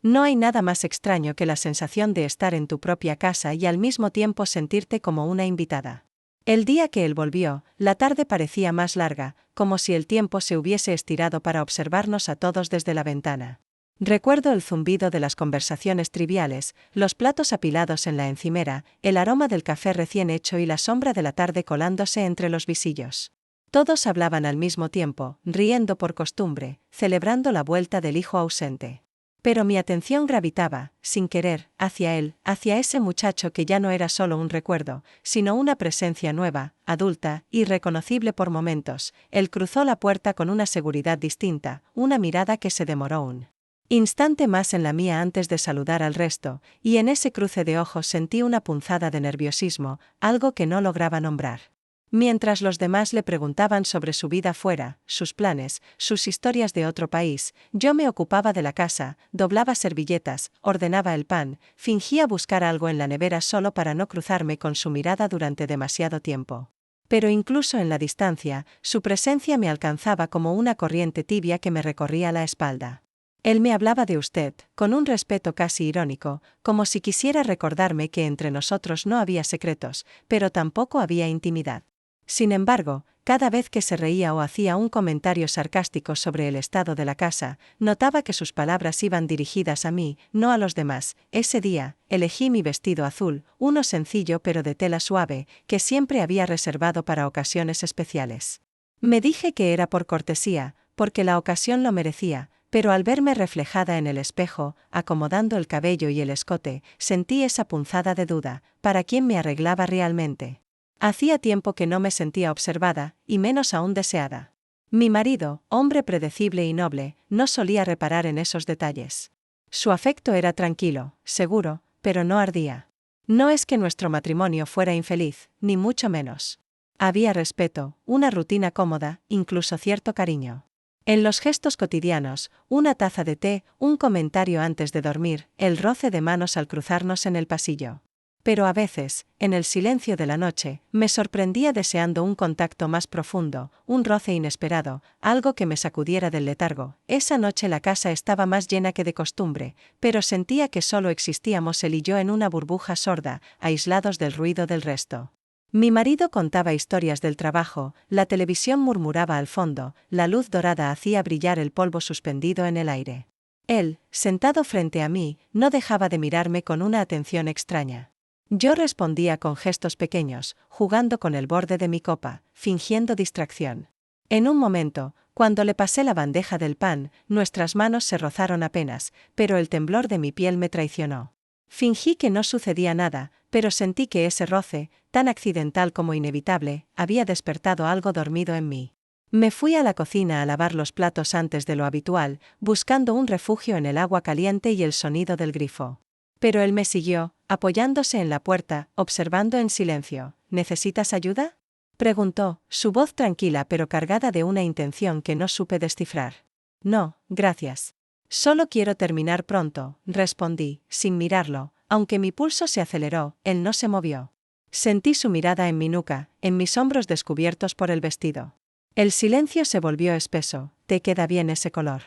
No hay nada más extraño que la sensación de estar en tu propia casa y al mismo tiempo sentirte como una invitada. El día que él volvió, la tarde parecía más larga, como si el tiempo se hubiese estirado para observarnos a todos desde la ventana. Recuerdo el zumbido de las conversaciones triviales, los platos apilados en la encimera, el aroma del café recién hecho y la sombra de la tarde colándose entre los visillos. Todos hablaban al mismo tiempo, riendo por costumbre, celebrando la vuelta del hijo ausente. Pero mi atención gravitaba, sin querer, hacia él, hacia ese muchacho que ya no era solo un recuerdo, sino una presencia nueva, adulta, irreconocible por momentos. Él cruzó la puerta con una seguridad distinta, una mirada que se demoró un instante más en la mía antes de saludar al resto, y en ese cruce de ojos sentí una punzada de nerviosismo, algo que no lograba nombrar. Mientras los demás le preguntaban sobre su vida fuera, sus planes, sus historias de otro país, yo me ocupaba de la casa, doblaba servilletas, ordenaba el pan, fingía buscar algo en la nevera solo para no cruzarme con su mirada durante demasiado tiempo. Pero incluso en la distancia, su presencia me alcanzaba como una corriente tibia que me recorría la espalda. Él me hablaba de usted, con un respeto casi irónico, como si quisiera recordarme que entre nosotros no había secretos, pero tampoco había intimidad. Sin embargo, cada vez que se reía o hacía un comentario sarcástico sobre el estado de la casa, notaba que sus palabras iban dirigidas a mí, no a los demás. Ese día, elegí mi vestido azul, uno sencillo pero de tela suave, que siempre había reservado para ocasiones especiales. Me dije que era por cortesía, porque la ocasión lo merecía, pero al verme reflejada en el espejo, acomodando el cabello y el escote, sentí esa punzada de duda, ¿para quién me arreglaba realmente? Hacía tiempo que no me sentía observada, y menos aún deseada. Mi marido, hombre predecible y noble, no solía reparar en esos detalles. Su afecto era tranquilo, seguro, pero no ardía. No es que nuestro matrimonio fuera infeliz, ni mucho menos. Había respeto, una rutina cómoda, incluso cierto cariño. En los gestos cotidianos, una taza de té, un comentario antes de dormir, el roce de manos al cruzarnos en el pasillo. Pero a veces, en el silencio de la noche, me sorprendía deseando un contacto más profundo, un roce inesperado, algo que me sacudiera del letargo. Esa noche la casa estaba más llena que de costumbre, pero sentía que solo existíamos él y yo en una burbuja sorda, aislados del ruido del resto. Mi marido contaba historias del trabajo, la televisión murmuraba al fondo, la luz dorada hacía brillar el polvo suspendido en el aire. Él, sentado frente a mí, no dejaba de mirarme con una atención extraña. Yo respondía con gestos pequeños, jugando con el borde de mi copa, fingiendo distracción. En un momento, cuando le pasé la bandeja del pan, nuestras manos se rozaron apenas, pero el temblor de mi piel me traicionó. Fingí que no sucedía nada, pero sentí que ese roce, tan accidental como inevitable, había despertado algo dormido en mí. Me fui a la cocina a lavar los platos antes de lo habitual, buscando un refugio en el agua caliente y el sonido del grifo. Pero él me siguió, apoyándose en la puerta, observando en silencio. ¿Necesitas ayuda?, preguntó, su voz tranquila pero cargada de una intención que no supe descifrar. No, gracias. Solo quiero terminar pronto, respondí, sin mirarlo, aunque mi pulso se aceleró, él no se movió. Sentí su mirada en mi nuca, en mis hombros descubiertos por el vestido. El silencio se volvió espeso. ¿Te queda bien ese color?,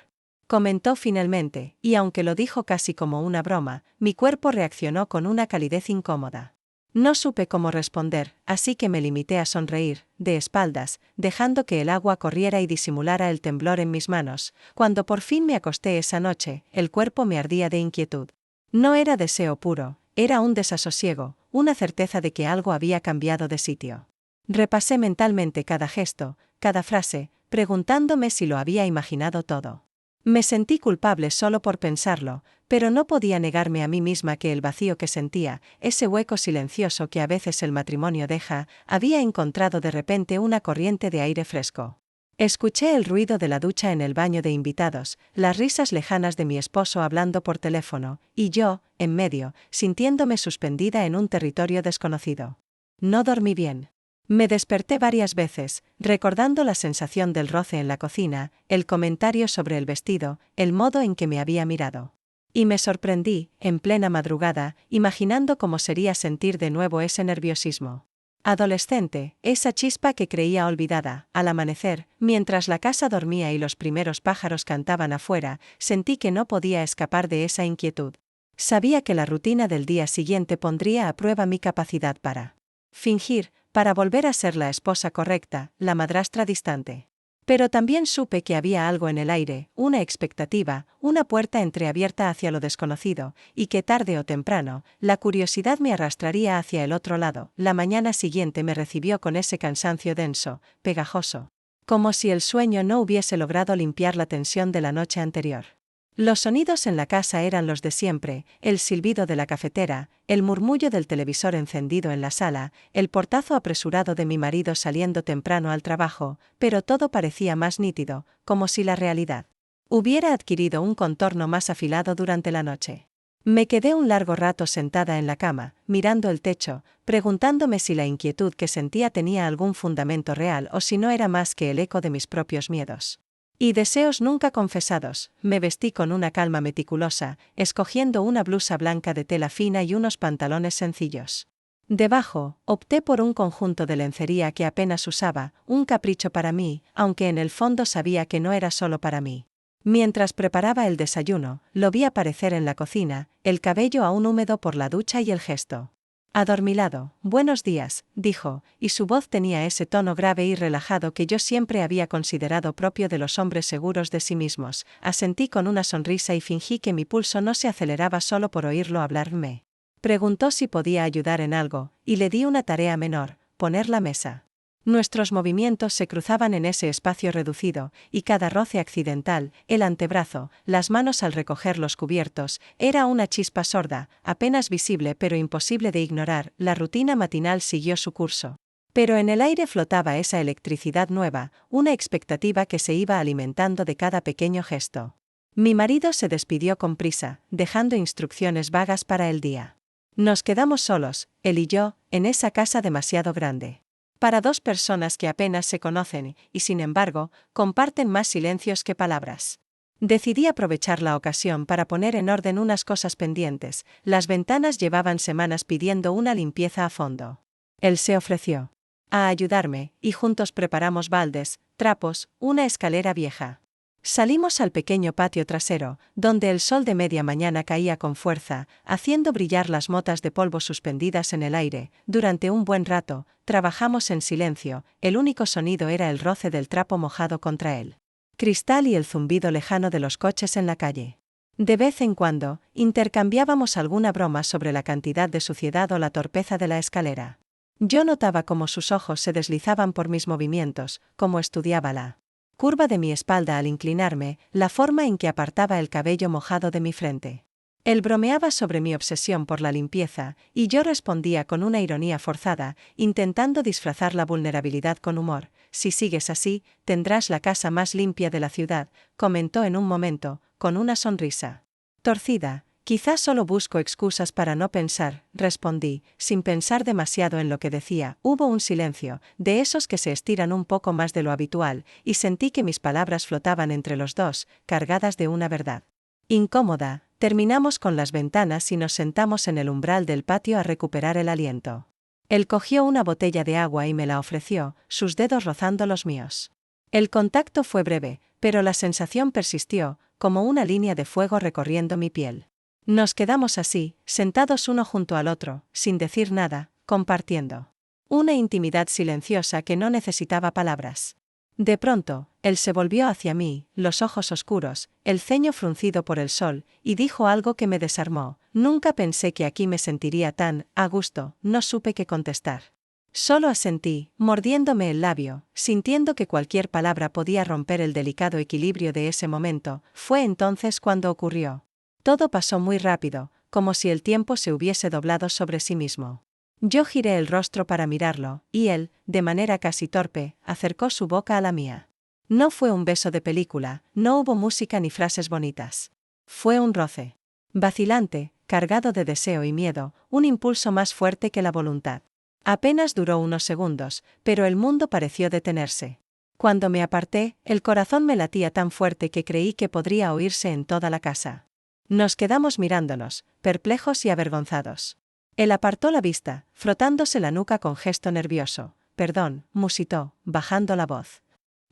comentó finalmente, y aunque lo dijo casi como una broma, mi cuerpo reaccionó con una calidez incómoda. No supe cómo responder, así que me limité a sonreír, de espaldas, dejando que el agua corriera y disimulara el temblor en mis manos. Cuando por fin me acosté esa noche, el cuerpo me ardía de inquietud. No era deseo puro, era un desasosiego, una certeza de que algo había cambiado de sitio. Repasé mentalmente cada gesto, cada frase, preguntándome si lo había imaginado todo. Me sentí culpable solo por pensarlo, pero no podía negarme a mí misma que el vacío que sentía, ese hueco silencioso que a veces el matrimonio deja, había encontrado de repente una corriente de aire fresco. Escuché el ruido de la ducha en el baño de invitados, las risas lejanas de mi esposo hablando por teléfono, y yo, en medio, sintiéndome suspendida en un territorio desconocido. No dormí bien. Me desperté varias veces, recordando la sensación del roce en la cocina, el comentario sobre el vestido, el modo en que me había mirado. Y me sorprendí, en plena madrugada, imaginando cómo sería sentir de nuevo ese nerviosismo. Adolescente, esa chispa que creía olvidada. Al amanecer, mientras la casa dormía y los primeros pájaros cantaban afuera, sentí que no podía escapar de esa inquietud. Sabía que la rutina del día siguiente pondría a prueba mi capacidad para fingir, para volver a ser la esposa correcta, la madrastra distante. Pero también supe que había algo en el aire, una expectativa, una puerta entreabierta hacia lo desconocido, y que tarde o temprano, la curiosidad me arrastraría hacia el otro lado. La mañana siguiente me recibió con ese cansancio denso, pegajoso, como si el sueño no hubiese logrado limpiar la tensión de la noche anterior. Los sonidos en la casa eran los de siempre, el silbido de la cafetera, el murmullo del televisor encendido en la sala, el portazo apresurado de mi marido saliendo temprano al trabajo, pero todo parecía más nítido, como si la realidad hubiera adquirido un contorno más afilado durante la noche. Me quedé un largo rato sentada en la cama, mirando el techo, preguntándome si la inquietud que sentía tenía algún fundamento real o si no era más que el eco de mis propios miedos y deseos nunca confesados. Me vestí con una calma meticulosa, escogiendo una blusa blanca de tela fina y unos pantalones sencillos. Debajo, opté por un conjunto de lencería que apenas usaba, un capricho para mí, aunque en el fondo sabía que no era solo para mí. Mientras preparaba el desayuno, lo vi aparecer en la cocina, el cabello aún húmedo por la ducha y el gesto adormilado. «Buenos días», dijo, y su voz tenía ese tono grave y relajado que yo siempre había considerado propio de los hombres seguros de sí mismos. Asentí con una sonrisa y fingí que mi pulso no se aceleraba solo por oírlo hablarme. Preguntó si podía ayudar en algo, y le di una tarea menor, poner la mesa. Nuestros movimientos se cruzaban en ese espacio reducido, y cada roce accidental, el antebrazo, las manos al recoger los cubiertos, era una chispa sorda, apenas visible pero imposible de ignorar. La rutina matinal siguió su curso. Pero en el aire flotaba esa electricidad nueva, una expectativa que se iba alimentando de cada pequeño gesto. Mi marido se despidió con prisa, dejando instrucciones vagas para el día. Nos quedamos solos, él y yo, en esa casa demasiado grande para dos personas que apenas se conocen y, sin embargo, comparten más silencios que palabras. Decidí aprovechar la ocasión para poner en orden unas cosas pendientes. Las ventanas llevaban semanas pidiendo una limpieza a fondo. Él se ofreció a ayudarme, y juntos preparamos baldes, trapos, una escalera vieja. Salimos al pequeño patio trasero, donde el sol de media mañana caía con fuerza, haciendo brillar las motas de polvo suspendidas en el aire. Durante un buen rato, trabajamos en silencio, el único sonido era el roce del trapo mojado contra el cristal y el zumbido lejano de los coches en la calle. De vez en cuando, intercambiábamos alguna broma sobre la cantidad de suciedad o la torpeza de la escalera. Yo notaba cómo sus ojos se deslizaban por mis movimientos, cómo estudiaba la curva de mi espalda al inclinarme, la forma en que apartaba el cabello mojado de mi frente. Él bromeaba sobre mi obsesión por la limpieza, y yo respondía con una ironía forzada, intentando disfrazar la vulnerabilidad con humor. «Si sigues así, tendrás la casa más limpia de la ciudad», comentó en un momento, con una sonrisa torcida. «Quizás solo busco excusas para no pensar», respondí, sin pensar demasiado en lo que decía. Hubo un silencio, de esos que se estiran un poco más de lo habitual, y sentí que mis palabras flotaban entre los dos, cargadas de una verdad incómoda. Terminamos con las ventanas y nos sentamos en el umbral del patio a recuperar el aliento. Él cogió una botella de agua y me la ofreció, sus dedos rozando los míos. El contacto fue breve, pero la sensación persistió, como una línea de fuego recorriendo mi piel. Nos quedamos así, sentados uno junto al otro, sin decir nada, compartiendo una intimidad silenciosa que no necesitaba palabras. De pronto, él se volvió hacia mí, los ojos oscuros, el ceño fruncido por el sol, y dijo algo que me desarmó. «Nunca pensé que aquí me sentiría tan a gusto», no supe qué contestar. Solo asentí, mordiéndome el labio, sintiendo que cualquier palabra podía romper el delicado equilibrio de ese momento. Fue entonces cuando ocurrió. Todo pasó muy rápido, como si el tiempo se hubiese doblado sobre sí mismo. Yo giré el rostro para mirarlo, y él, de manera casi torpe, acercó su boca a la mía. No fue un beso de película, no hubo música ni frases bonitas. Fue un roce vacilante, cargado de deseo y miedo, un impulso más fuerte que la voluntad. Apenas duró unos segundos, pero el mundo pareció detenerse. Cuando me aparté, el corazón me latía tan fuerte que creí que podría oírse en toda la casa. Nos quedamos mirándonos, perplejos y avergonzados. Él apartó la vista, frotándose la nuca con gesto nervioso. Perdón, musitó, bajando la voz.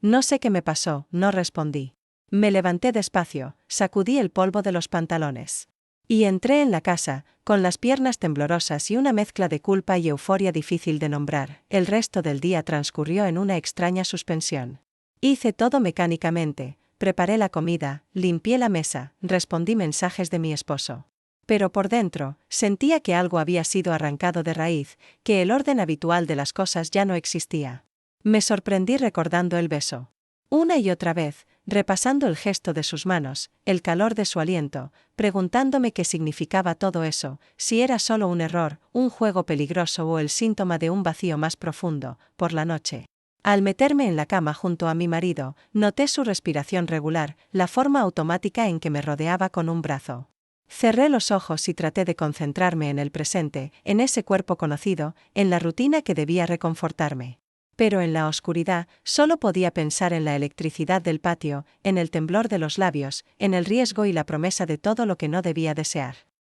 No sé qué me pasó, no respondí. Me levanté despacio, sacudí el polvo de los pantalones. Y entré en la casa, con las piernas temblorosas y una mezcla de culpa y euforia difícil de nombrar. El resto del día transcurrió en una extraña suspensión. Hice todo mecánicamente, preparé la comida, limpié la mesa, respondí mensajes de mi esposo. Pero por dentro, sentía que algo había sido arrancado de raíz, que el orden habitual de las cosas ya no existía. Me sorprendí recordando el beso. Una y otra vez, repasando el gesto de sus manos, el calor de su aliento, preguntándome qué significaba todo eso, si era solo un error, un juego peligroso o el síntoma de un vacío más profundo. Por la noche, al meterme en la cama junto a mi marido, noté su respiración regular, la forma automática en que me rodeaba con un brazo. Cerré los ojos y traté de concentrarme en el presente, en ese cuerpo conocido, en la rutina que debía reconfortarme. Pero en la oscuridad, solo podía pensar en la electricidad del patio, en el temblor de los labios, en el riesgo y la promesa de todo lo que no debía desear.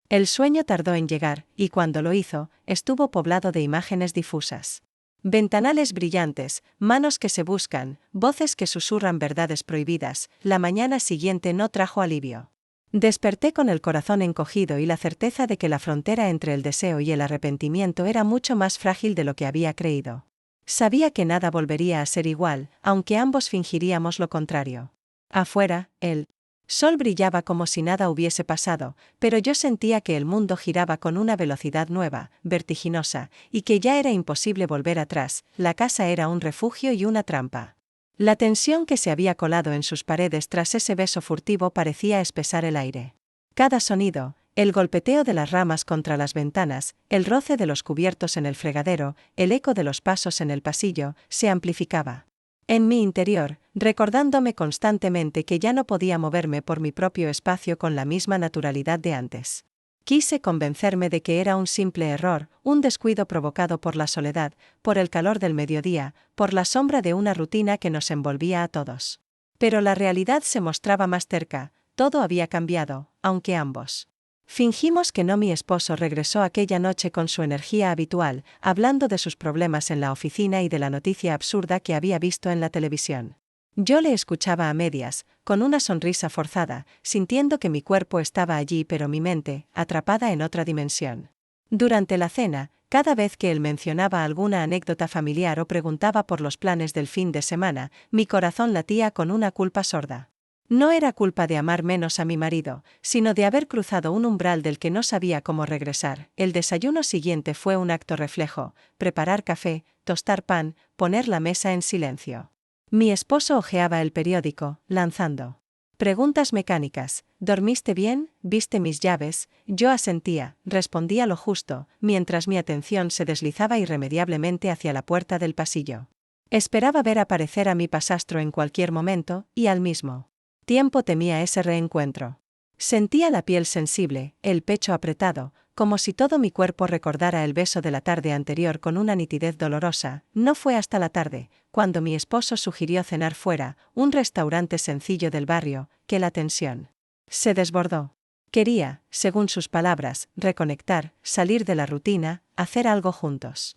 El sueño tardó en llegar, y cuando lo hizo, estuvo poblado de imágenes difusas. Ventanales brillantes, manos que se buscan, voces que susurran verdades prohibidas. La mañana siguiente no trajo alivio. Desperté con el corazón encogido y la certeza de que la frontera entre el deseo y el arrepentimiento era mucho más frágil de lo que había creído. Sabía que nada volvería a ser igual, aunque ambos fingiríamos lo contrario. Afuera, el sol brillaba como si nada hubiese pasado, pero yo sentía que el mundo giraba con una velocidad nueva, vertiginosa, y que ya era imposible volver atrás. La casa era un refugio y una trampa. La tensión que se había colado en sus paredes tras ese beso furtivo parecía espesar el aire. Cada sonido, el golpeteo de las ramas contra las ventanas, el roce de los cubiertos en el fregadero, el eco de los pasos en el pasillo, se amplificaba. En mi interior, recordándome constantemente que ya no podía moverme por mi propio espacio con la misma naturalidad de antes. Quise convencerme de que era un simple error, un descuido provocado por la soledad, por el calor del mediodía, por la sombra de una rutina que nos envolvía a todos. Pero la realidad se mostraba más cerca, todo había cambiado, aunque ambos. Fingimos que no. Mi esposo regresó aquella noche con su energía habitual, hablando de sus problemas en la oficina y de la noticia absurda que había visto en la televisión. Yo le escuchaba a medias, con una sonrisa forzada, sintiendo que mi cuerpo estaba allí pero mi mente, atrapada en otra dimensión. Durante la cena, cada vez que él mencionaba alguna anécdota familiar o preguntaba por los planes del fin de semana, mi corazón latía con una culpa sorda. No era culpa de amar menos a mi marido, sino de haber cruzado un umbral del que no sabía cómo regresar. El desayuno siguiente fue un acto reflejo: preparar café, tostar pan, poner la mesa en silencio. Mi esposo hojeaba el periódico, lanzando preguntas mecánicas. ¿Dormiste bien? ¿Viste mis llaves? Yo asentía, respondía lo justo, mientras mi atención se deslizaba irremediablemente hacia la puerta del pasillo. Esperaba ver aparecer a mi pasastro en cualquier momento, y al mismo tiempo temía ese reencuentro. Sentía la piel sensible, el pecho apretado, como si todo mi cuerpo recordara el beso de la tarde anterior con una nitidez dolorosa. No fue hasta la tarde, cuando mi esposo sugirió cenar fuera, un restaurante sencillo del barrio, que la tensión se desbordó. Quería, según sus palabras, reconectar, salir de la rutina, hacer algo juntos.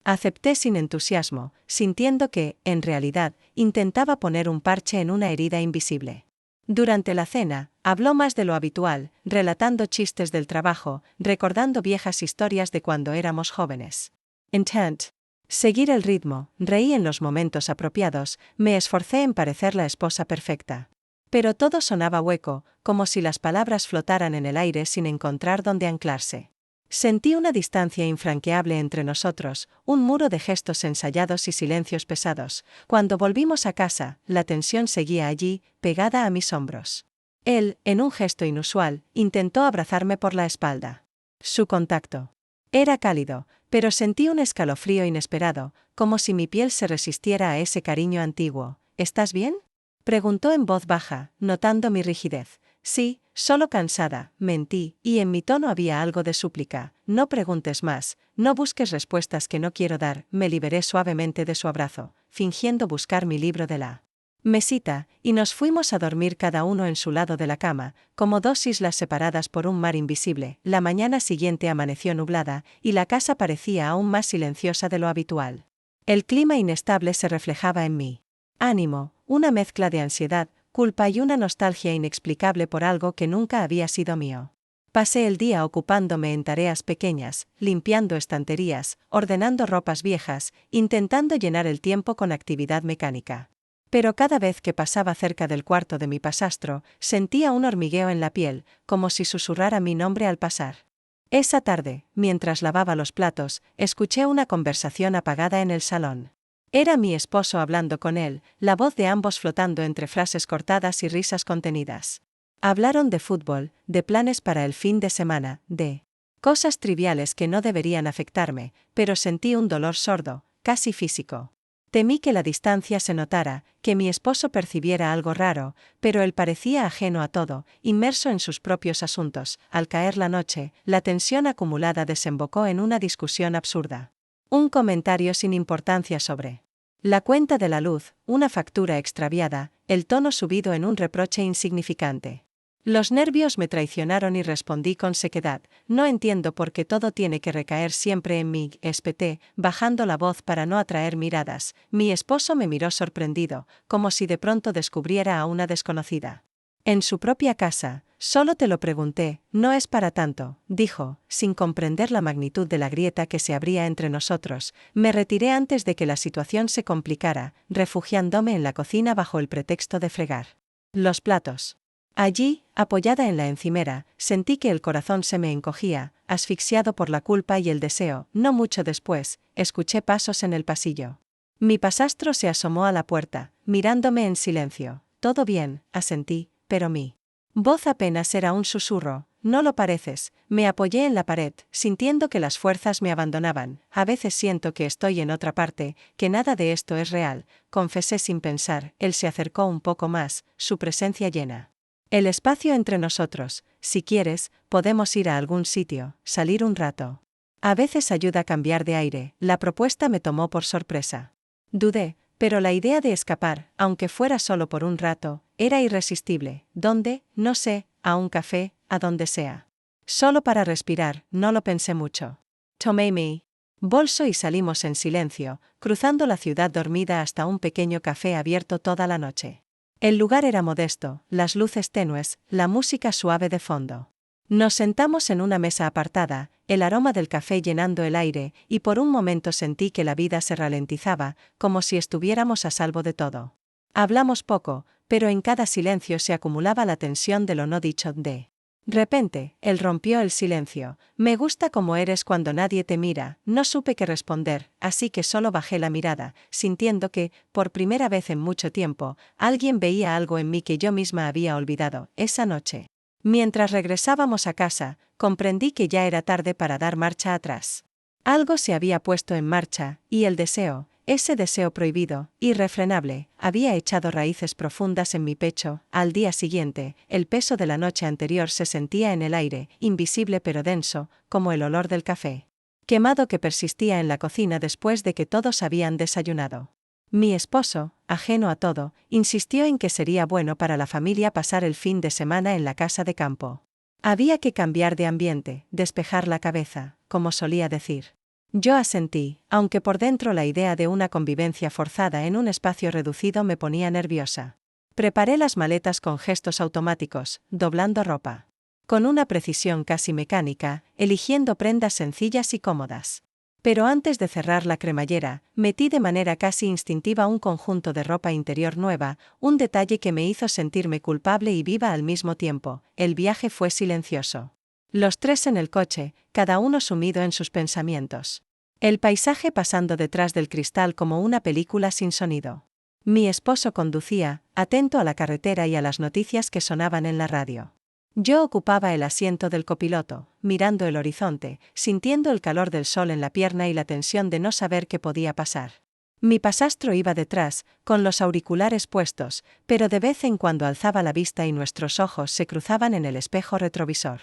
Acepté sin entusiasmo, sintiendo que, en realidad, intentaba poner un parche en una herida invisible. Durante la cena, habló más de lo habitual, relatando chistes del trabajo, recordando viejas historias de cuando éramos jóvenes. Intent. Seguir el ritmo, reí en los momentos apropiados, me esforcé en parecer la esposa perfecta. Pero todo sonaba hueco, como si las palabras flotaran en el aire sin encontrar dónde anclarse. Sentí una distancia infranqueable entre nosotros, un muro de gestos ensayados y silencios pesados. Cuando volvimos a casa, la tensión seguía allí, pegada a mis hombros. Él, en un gesto inusual, intentó abrazarme por la espalda. Su contacto era cálido, pero sentí un escalofrío inesperado, como si mi piel se resistiera a ese cariño antiguo. ¿Estás bien?, preguntó en voz baja, notando mi rigidez. Sí, solo cansada, mentí, y en mi tono había algo de súplica. No preguntes más, no busques respuestas que no quiero dar. Me liberé suavemente de su abrazo, fingiendo buscar mi libro de la mesita, y nos fuimos a dormir cada uno en su lado de la cama, como dos islas separadas por un mar invisible. La mañana siguiente amaneció nublada, y la casa parecía aún más silenciosa de lo habitual. El clima inestable se reflejaba en mí. Ánimo, una mezcla de ansiedad, culpa y una nostalgia inexplicable por algo que nunca había sido mío. Pasé el día ocupándome en tareas pequeñas, limpiando estanterías, ordenando ropas viejas, intentando llenar el tiempo con actividad mecánica. Pero cada vez que pasaba cerca del cuarto de mi pasastro, sentía un hormigueo en la piel, como si susurrara mi nombre al pasar. Esa tarde, mientras lavaba los platos, escuché una conversación apagada en el salón. Era mi esposo hablando con él, la voz de ambos flotando entre frases cortadas y risas contenidas. Hablaron de fútbol, de planes para el fin de semana, de cosas triviales que no deberían afectarme, pero sentí un dolor sordo, casi físico. Temí que la distancia se notara, que mi esposo percibiera algo raro, pero él parecía ajeno a todo, inmerso en sus propios asuntos. Al caer la noche, la tensión acumulada desembocó en una discusión absurda. Un comentario sin importancia sobre la cuenta de la luz, una factura extraviada, el tono subido en un reproche insignificante. Los nervios me traicionaron y respondí con sequedad: no entiendo por qué todo tiene que recaer siempre en mí, espeté, bajando la voz para no atraer miradas. Mi esposo me miró sorprendido, como si de pronto descubriera a una desconocida. En su propia casa, solo te lo pregunté, no es para tanto, dijo, sin comprender la magnitud de la grieta que se abría entre nosotros. Me retiré antes de que la situación se complicara, refugiándome en la cocina bajo el pretexto de fregar los platos. Allí, apoyada en la encimera, sentí que el corazón se me encogía, asfixiado por la culpa y el deseo. No mucho después, escuché pasos en el pasillo. Mi pasastro se asomó a la puerta, mirándome en silencio. Todo bien, asentí, pero mi voz apenas era un susurro. No lo pareces. Me apoyé en la pared, sintiendo que las fuerzas me abandonaban. A veces siento que estoy en otra parte, que nada de esto es real, confesé sin pensar. Él se acercó un poco más, su presencia llena el espacio entre nosotros. Si quieres, podemos ir a algún sitio, salir un rato. A veces ayuda a cambiar de aire. La propuesta me tomó por sorpresa. Dudé, pero la idea de escapar, aunque fuera solo por un rato, era irresistible. ¿Dónde? No sé, a un café, a donde sea. Solo para respirar, no lo pensé mucho. Tomé mi bolso y salimos en silencio, cruzando la ciudad dormida hasta un pequeño café abierto toda la noche. El lugar era modesto, las luces tenues, la música suave de fondo. Nos sentamos en una mesa apartada, el aroma del café llenando el aire, y por un momento sentí que la vida se ralentizaba, como si estuviéramos a salvo de todo. Hablamos poco, pero en cada silencio se acumulaba la tensión de lo no dicho. De repente, él rompió el silencio. Me gusta como eres cuando nadie te mira. No supe qué responder, así que solo bajé la mirada, sintiendo que, por primera vez en mucho tiempo, alguien veía algo en mí que yo misma había olvidado. Esa noche, mientras regresábamos a casa, comprendí que ya era tarde para dar marcha atrás. Algo se había puesto en marcha, y el deseo, ese deseo prohibido, irrefrenable, había echado raíces profundas en mi pecho. Al día siguiente, el peso de la noche anterior se sentía en el aire, invisible pero denso, como el olor del café quemado que persistía en la cocina después de que todos habían desayunado. Mi esposo, ajeno a todo, insistió en que sería bueno para la familia pasar el fin de semana en la casa de campo. Había que cambiar de ambiente, despejar la cabeza, como solía decir. Yo asentí, aunque por dentro la idea de una convivencia forzada en un espacio reducido me ponía nerviosa. Preparé las maletas con gestos automáticos, doblando ropa. Con una precisión casi mecánica, eligiendo prendas sencillas y cómodas. Pero antes de cerrar la cremallera, metí de manera casi instintiva un conjunto de ropa interior nueva, un detalle que me hizo sentirme culpable y viva al mismo tiempo. El viaje fue silencioso. Los tres en el coche, cada uno sumido en sus pensamientos. El paisaje pasando detrás del cristal como una película sin sonido. Mi esposo conducía, atento a la carretera y a las noticias que sonaban en la radio. Yo ocupaba el asiento del copiloto, mirando el horizonte, sintiendo el calor del sol en la pierna y la tensión de no saber qué podía pasar. Mi pasastro iba detrás, con los auriculares puestos, pero de vez en cuando alzaba la vista y nuestros ojos se cruzaban en el espejo retrovisor.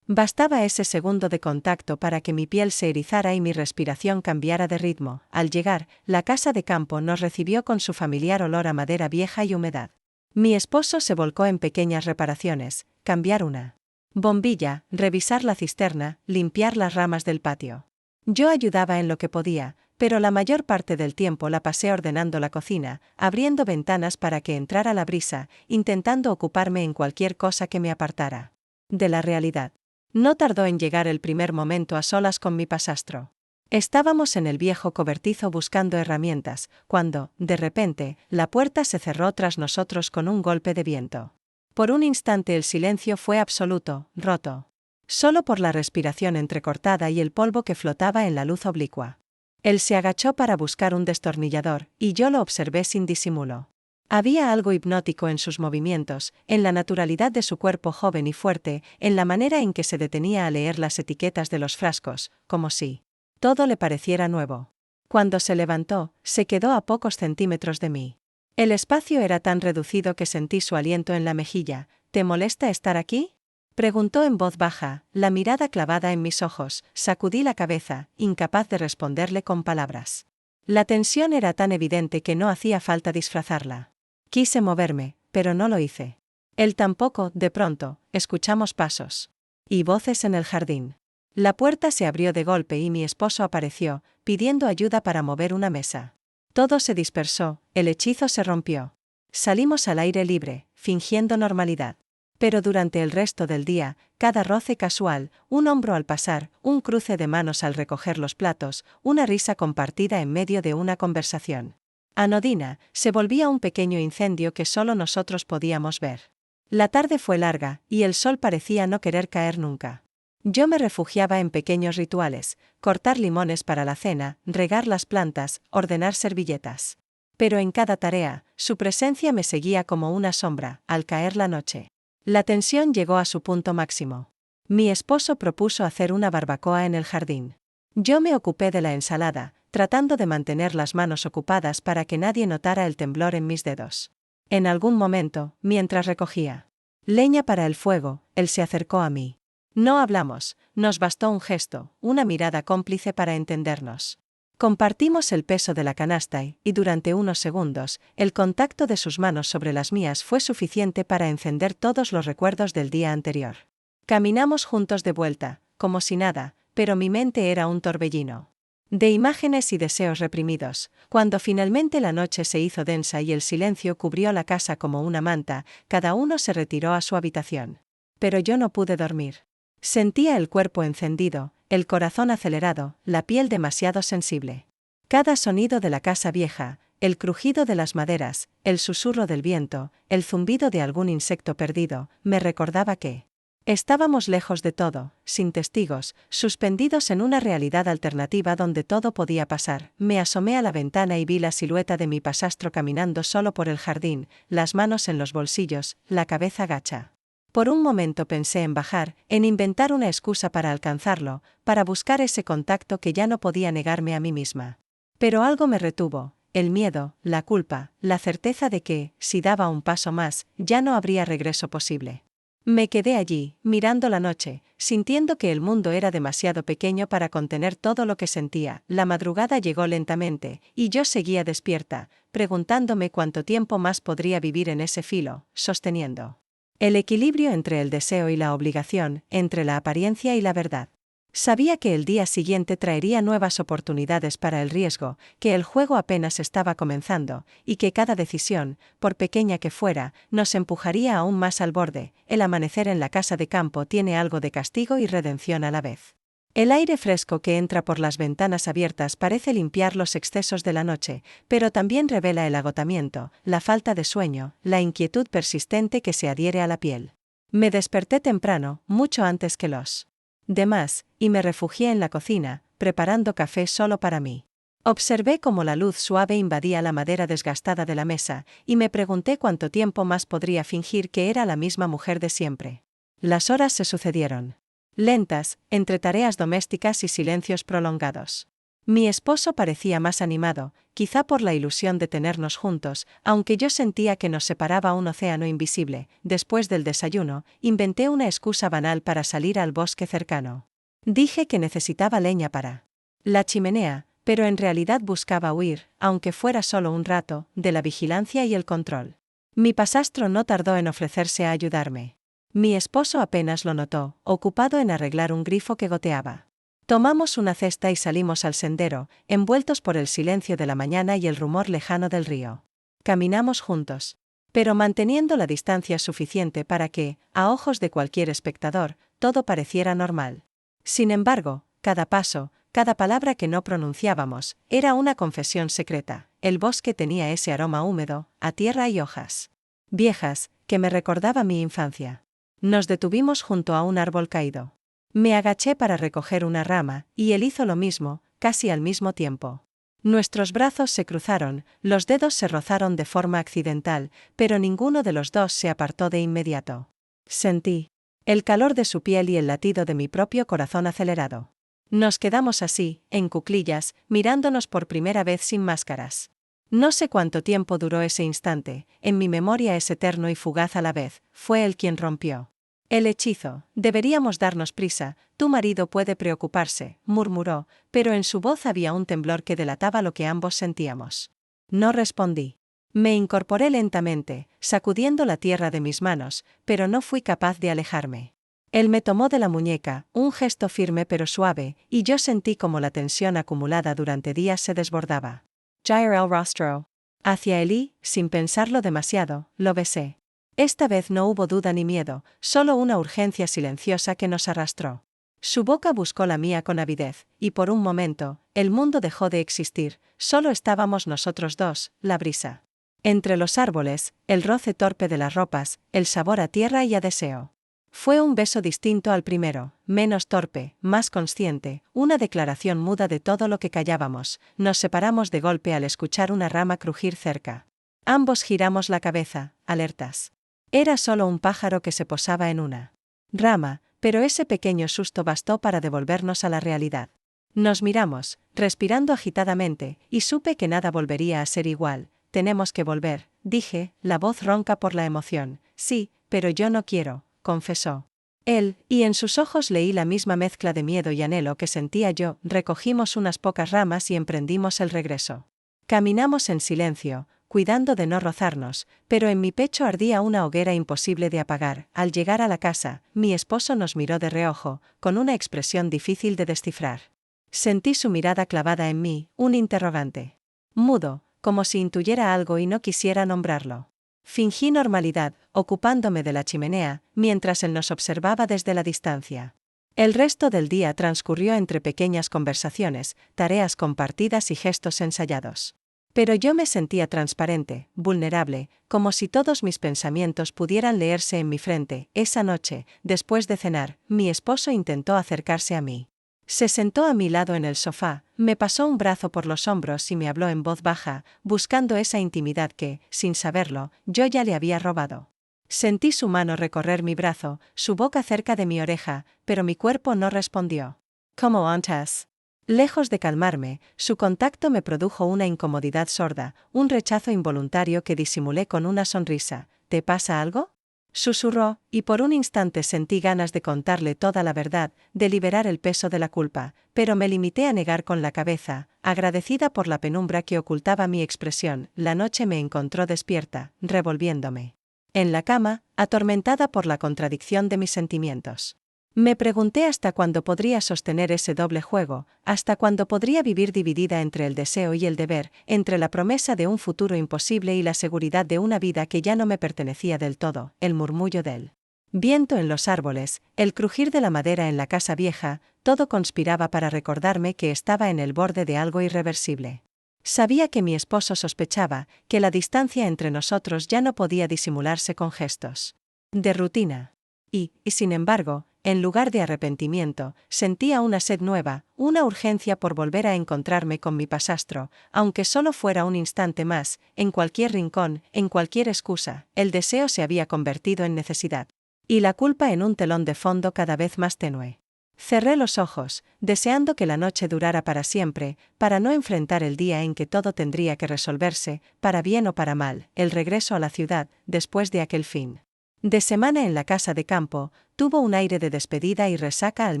Bastaba ese segundo de contacto para que mi piel se erizara y mi respiración cambiara de ritmo. Al llegar, la casa de campo nos recibió con su familiar olor a madera vieja y humedad. Mi esposo se volcó en pequeñas reparaciones, cambiar una bombilla, revisar la cisterna, limpiar las ramas del patio. Yo ayudaba en lo que podía, pero la mayor parte del tiempo la pasé ordenando la cocina, abriendo ventanas para que entrara la brisa, intentando ocuparme en cualquier cosa que me apartara de la realidad. No tardó en llegar el primer momento a solas con mi pasastro. Estábamos en el viejo cobertizo buscando herramientas, cuando, de repente, la puerta se cerró tras nosotros con un golpe de viento. Por un instante el silencio fue absoluto, roto. Solo por la respiración entrecortada y el polvo que flotaba en la luz oblicua. Él se agachó para buscar un destornillador, y yo lo observé sin disimulo. Había algo hipnótico en sus movimientos, en la naturalidad de su cuerpo joven y fuerte, en la manera en que se detenía a leer las etiquetas de los frascos, como si todo le pareciera nuevo. Cuando se levantó, se quedó a pocos centímetros de mí. El espacio era tan reducido que sentí su aliento en la mejilla. ¿Te molesta estar aquí?, preguntó en voz baja, la mirada clavada en mis ojos. Sacudí la cabeza, incapaz de responderle con palabras. La tensión era tan evidente que no hacía falta disfrazarla. Quise moverme, pero no lo hice. Él tampoco. De pronto, escuchamos pasos y voces en el jardín. La puerta se abrió de golpe y mi esposo apareció, pidiendo ayuda para mover una mesa. Todo se dispersó, el hechizo se rompió. Salimos al aire libre, fingiendo normalidad. Pero durante el resto del día, cada roce casual, un hombro al pasar, un cruce de manos al recoger los platos, una risa compartida en medio de una conversación anodina, se volvía un pequeño incendio que solo nosotros podíamos ver. La tarde fue larga, y el sol parecía no querer caer nunca. Yo me refugiaba en pequeños rituales, cortar limones para la cena, regar las plantas, ordenar servilletas. Pero en cada tarea, su presencia me seguía como una sombra. Al caer la noche, la tensión llegó a su punto máximo. Mi esposo propuso hacer una barbacoa en el jardín. Yo me ocupé de la ensalada, tratando de mantener las manos ocupadas para que nadie notara el temblor en mis dedos. En algún momento, mientras recogía leña para el fuego, él se acercó a mí. No hablamos, nos bastó un gesto, una mirada cómplice para entendernos. Compartimos el peso de la canasta y, durante unos segundos, el contacto de sus manos sobre las mías fue suficiente para encender todos los recuerdos del día anterior. Caminamos juntos de vuelta, como si nada, pero mi mente era un torbellino de imágenes y deseos reprimidos. Cuando finalmente la noche se hizo densa y el silencio cubrió la casa como una manta, cada uno se retiró a su habitación. Pero yo no pude dormir. Sentía el cuerpo encendido, el corazón acelerado, la piel demasiado sensible. Cada sonido de la casa vieja, el crujido de las maderas, el susurro del viento, el zumbido de algún insecto perdido, me recordaba que estábamos lejos de todo, sin testigos, suspendidos en una realidad alternativa donde todo podía pasar. Me asomé a la ventana y vi la silueta de mi pasastro caminando solo por el jardín, las manos en los bolsillos, la cabeza gacha. Por un momento pensé en bajar, en inventar una excusa para alcanzarlo, para buscar ese contacto que ya no podía negarme a mí misma. Pero algo me retuvo, el miedo, la culpa, la certeza de que, si daba un paso más, ya no habría regreso posible. Me quedé allí, mirando la noche, sintiendo que el mundo era demasiado pequeño para contener todo lo que sentía. La madrugada llegó lentamente, y yo seguía despierta, preguntándome cuánto tiempo más podría vivir en ese filo, sosteniendo el equilibrio entre el deseo y la obligación, entre la apariencia y la verdad. Sabía que el día siguiente traería nuevas oportunidades para el riesgo, que el juego apenas estaba comenzando, y que cada decisión, por pequeña que fuera, nos empujaría aún más al borde. El amanecer en la casa de campo tiene algo de castigo y redención a la vez. El aire fresco que entra por las ventanas abiertas parece limpiar los excesos de la noche, pero también revela el agotamiento, la falta de sueño, la inquietud persistente que se adhiere a la piel. Me desperté temprano, mucho antes que los demás, y me refugié en la cocina, preparando café solo para mí. Observé cómo la luz suave invadía la madera desgastada de la mesa, y me pregunté cuánto tiempo más podría fingir que era la misma mujer de siempre. Las horas se sucedieron. Lentas, entre tareas domésticas y silencios prolongados. Mi esposo parecía más animado, quizá por la ilusión de tenernos juntos, aunque yo sentía que nos separaba un océano invisible. Después del desayuno, inventé una excusa banal para salir al bosque cercano. Dije que necesitaba leña para la chimenea, pero en realidad buscaba huir, aunque fuera solo un rato, de la vigilancia y el control. Mi pasastro no tardó en ofrecerse a ayudarme. Mi esposo apenas lo notó, ocupado en arreglar un grifo que goteaba. Tomamos una cesta y salimos al sendero, envueltos por el silencio de la mañana y el rumor lejano del río. Caminamos juntos, pero manteniendo la distancia suficiente para que, a ojos de cualquier espectador, todo pareciera normal. Sin embargo, cada paso, cada palabra que no pronunciábamos, era una confesión secreta. El bosque tenía ese aroma húmedo, a tierra y hojas viejas, que me recordaba mi infancia. Nos detuvimos junto a un árbol caído. Me agaché para recoger una rama, y él hizo lo mismo, casi al mismo tiempo. Nuestros brazos se cruzaron, los dedos se rozaron de forma accidental, pero ninguno de los dos se apartó de inmediato. Sentí el calor de su piel y el latido de mi propio corazón acelerado. Nos quedamos así, en cuclillas, mirándonos por primera vez sin máscaras. No sé cuánto tiempo duró ese instante, en mi memoria es eterno y fugaz a la vez. Fue él quien rompió el hechizo. Deberíamos darnos prisa, tu marido puede preocuparse, murmuró, pero en su voz había un temblor que delataba lo que ambos sentíamos. No respondí. Me incorporé lentamente, sacudiendo la tierra de mis manos, pero no fui capaz de alejarme. Él me tomó de la muñeca, un gesto firme pero suave, y yo sentí como la tensión acumulada durante días se desbordaba. Jair el rostro. Hacia Elí, sin pensarlo demasiado, lo besé. Esta vez no hubo duda ni miedo, solo una urgencia silenciosa que nos arrastró. Su boca buscó la mía con avidez, y por un momento, el mundo dejó de existir, solo estábamos nosotros dos, la brisa entre los árboles, el roce torpe de las ropas, el sabor a tierra y a deseo. Fue un beso distinto al primero, menos torpe, más consciente, una declaración muda de todo lo que callábamos. Nos separamos de golpe al escuchar una rama crujir cerca. Ambos giramos la cabeza, alertas. Era solo un pájaro que se posaba en una rama, pero ese pequeño susto bastó para devolvernos a la realidad. Nos miramos, respirando agitadamente, y supe que nada volvería a ser igual. Tenemos que volver, dije, la voz ronca por la emoción. Sí, pero yo no quiero, confesó él, y en sus ojos leí la misma mezcla de miedo y anhelo que sentía yo. Recogimos unas pocas ramas y emprendimos el regreso. Caminamos en silencio, cuidando de no rozarnos, pero en mi pecho ardía una hoguera imposible de apagar. Al llegar a la casa, mi esposo nos miró de reojo, con una expresión difícil de descifrar. Sentí su mirada clavada en mí, un interrogante mudo, como si intuyera algo y no quisiera nombrarlo. Fingí normalidad, ocupándome de la chimenea, mientras él nos observaba desde la distancia. El resto del día transcurrió entre pequeñas conversaciones, tareas compartidas y gestos ensayados. Pero yo me sentía transparente, vulnerable, como si todos mis pensamientos pudieran leerse en mi frente. Esa noche, después de cenar, mi esposo intentó acercarse a mí. Se sentó a mi lado en el sofá, me pasó un brazo por los hombros y me habló en voz baja, buscando esa intimidad que, sin saberlo, yo ya le había robado. Sentí su mano recorrer mi brazo, su boca cerca de mi oreja, pero mi cuerpo no respondió. ¿Cómo andas? Lejos de calmarme, su contacto me produjo una incomodidad sorda, un rechazo involuntario que disimulé con una sonrisa. ¿Te pasa algo?, susurró, y por un instante sentí ganas de contarle toda la verdad, de liberar el peso de la culpa, pero me limité a negar con la cabeza, agradecida por la penumbra que ocultaba mi expresión. La noche me encontró despierta, revolviéndome en la cama, atormentada por la contradicción de mis sentimientos. Me pregunté hasta cuándo podría sostener ese doble juego, hasta cuándo podría vivir dividida entre el deseo y el deber, entre la promesa de un futuro imposible y la seguridad de una vida que ya no me pertenecía del todo. El murmullo del viento en los árboles, el crujir de la madera en la casa vieja, todo conspiraba para recordarme que estaba en el borde de algo irreversible. Sabía que mi esposo sospechaba, que la distancia entre nosotros ya no podía disimularse con gestos de rutina. Y, sin embargo, en lugar de arrepentimiento, sentía una sed nueva, una urgencia por volver a encontrarme con mi pasastro, aunque solo fuera un instante más, en cualquier rincón, en cualquier excusa. El deseo se había convertido en necesidad. Y la culpa en un telón de fondo cada vez más tenue. Cerré los ojos, deseando que la noche durara para siempre, para no enfrentar el día en que todo tendría que resolverse, para bien o para mal, el regreso a la ciudad, después de aquel fin de semana en la casa de campo, tuvo un aire de despedida y resaca al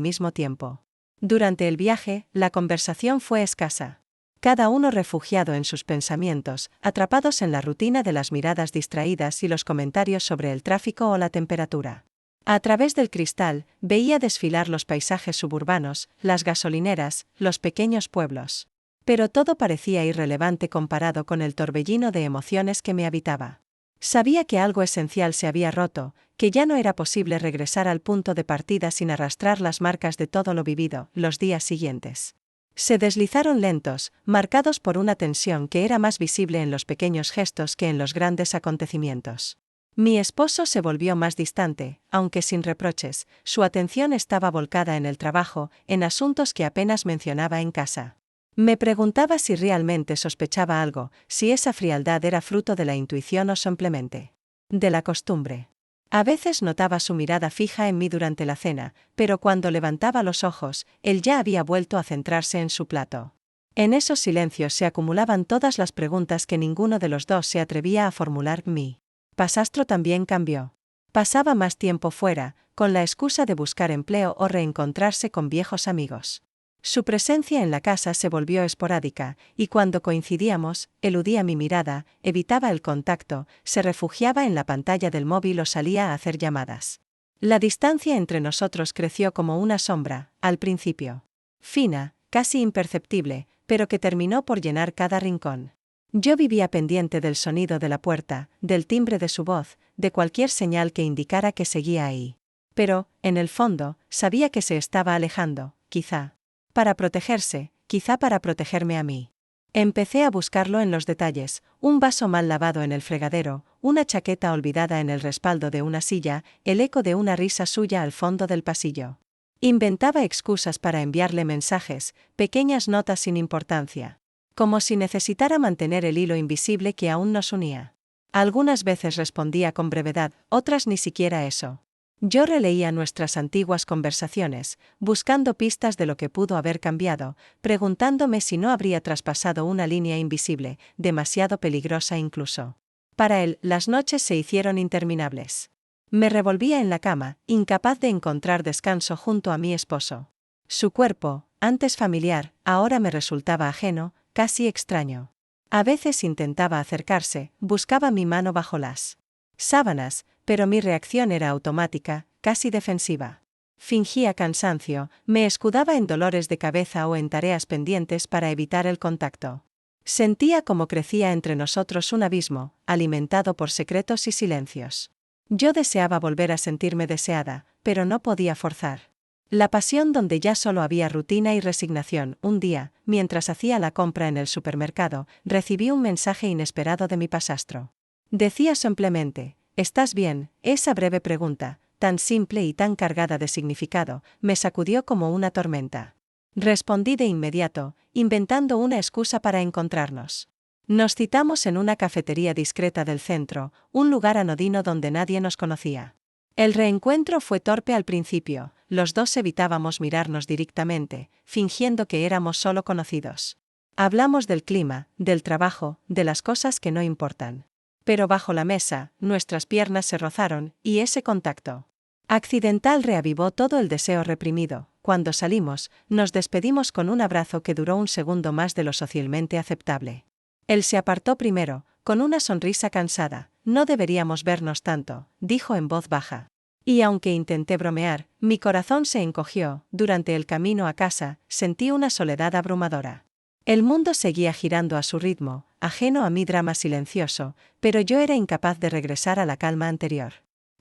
mismo tiempo. Durante el viaje, la conversación fue escasa. Cada uno refugiado en sus pensamientos, atrapados en la rutina de las miradas distraídas y los comentarios sobre el tráfico o la temperatura. A través del cristal, veía desfilar los paisajes suburbanos, las gasolineras, los pequeños pueblos. Pero todo parecía irrelevante comparado con el torbellino de emociones que me habitaba. Sabía que algo esencial se había roto, que ya no era posible regresar al punto de partida sin arrastrar las marcas de todo lo vivido. Los días siguientes se deslizaron lentos, marcados por una tensión que era más visible en los pequeños gestos que en los grandes acontecimientos. Mi esposo se volvió más distante, aunque sin reproches, su atención estaba volcada en el trabajo, en asuntos que apenas mencionaba en casa. Me preguntaba si realmente sospechaba algo, si esa frialdad era fruto de la intuición o simplemente de la costumbre. A veces notaba su mirada fija en mí durante la cena, pero cuando levantaba los ojos, él ya había vuelto a centrarse en su plato. En esos silencios se acumulaban todas las preguntas que ninguno de los dos se atrevía a formular. Mi pasastro también cambió. Pasaba más tiempo fuera, con la excusa de buscar empleo o reencontrarse con viejos amigos. Su presencia en la casa se volvió esporádica, y cuando coincidíamos, eludía mi mirada, evitaba el contacto, se refugiaba en la pantalla del móvil o salía a hacer llamadas. La distancia entre nosotros creció como una sombra, al principio fina, casi imperceptible, pero que terminó por llenar cada rincón. Yo vivía pendiente del sonido de la puerta, del timbre de su voz, de cualquier señal que indicara que seguía ahí. Pero, en el fondo, sabía que se estaba alejando, quizá para protegerse, quizá para protegerme a mí. Empecé a buscarlo en los detalles: un vaso mal lavado en el fregadero, una chaqueta olvidada en el respaldo de una silla, el eco de una risa suya al fondo del pasillo. Inventaba excusas para enviarle mensajes, pequeñas notas sin importancia. Como si necesitara mantener el hilo invisible que aún nos unía. Algunas veces respondía con brevedad, otras ni siquiera eso. Yo releía nuestras antiguas conversaciones, buscando pistas de lo que pudo haber cambiado, preguntándome si no habría traspasado una línea invisible, demasiado peligrosa incluso. Para él, las noches se hicieron interminables. Me revolvía en la cama, incapaz de encontrar descanso junto a mi esposo. Su cuerpo, antes familiar, ahora me resultaba ajeno, casi extraño. A veces intentaba acercarse, buscaba mi mano bajo las sábanas, pero mi reacción era automática, casi defensiva. Fingía cansancio, me escudaba en dolores de cabeza o en tareas pendientes para evitar el contacto. Sentía como crecía entre nosotros un abismo, alimentado por secretos y silencios. Yo deseaba volver a sentirme deseada, pero no podía forzar la pasión donde ya solo había rutina y resignación. Un día, mientras hacía la compra en el supermercado, recibí un mensaje inesperado de mi pasastro. Decía simplemente: ¿estás bien? Esa breve pregunta, tan simple y tan cargada de significado, me sacudió como una tormenta. Respondí de inmediato, inventando una excusa para encontrarnos. Nos citamos en una cafetería discreta del centro, un lugar anodino donde nadie nos conocía. El reencuentro fue torpe al principio, los dos evitábamos mirarnos directamente, fingiendo que éramos solo conocidos. Hablamos del clima, del trabajo, de las cosas que no importan. Pero bajo la mesa, nuestras piernas se rozaron, y ese contacto accidental reavivó todo el deseo reprimido. Cuando salimos, nos despedimos con un abrazo que duró un segundo más de lo socialmente aceptable. Él se apartó primero, con una sonrisa cansada. No deberíamos vernos tanto, dijo en voz baja. Y aunque intenté bromear, mi corazón se encogió. Durante el camino a casa, sentí una soledad abrumadora. El mundo seguía girando a su ritmo, ajeno a mi drama silencioso, pero yo era incapaz de regresar a la calma anterior.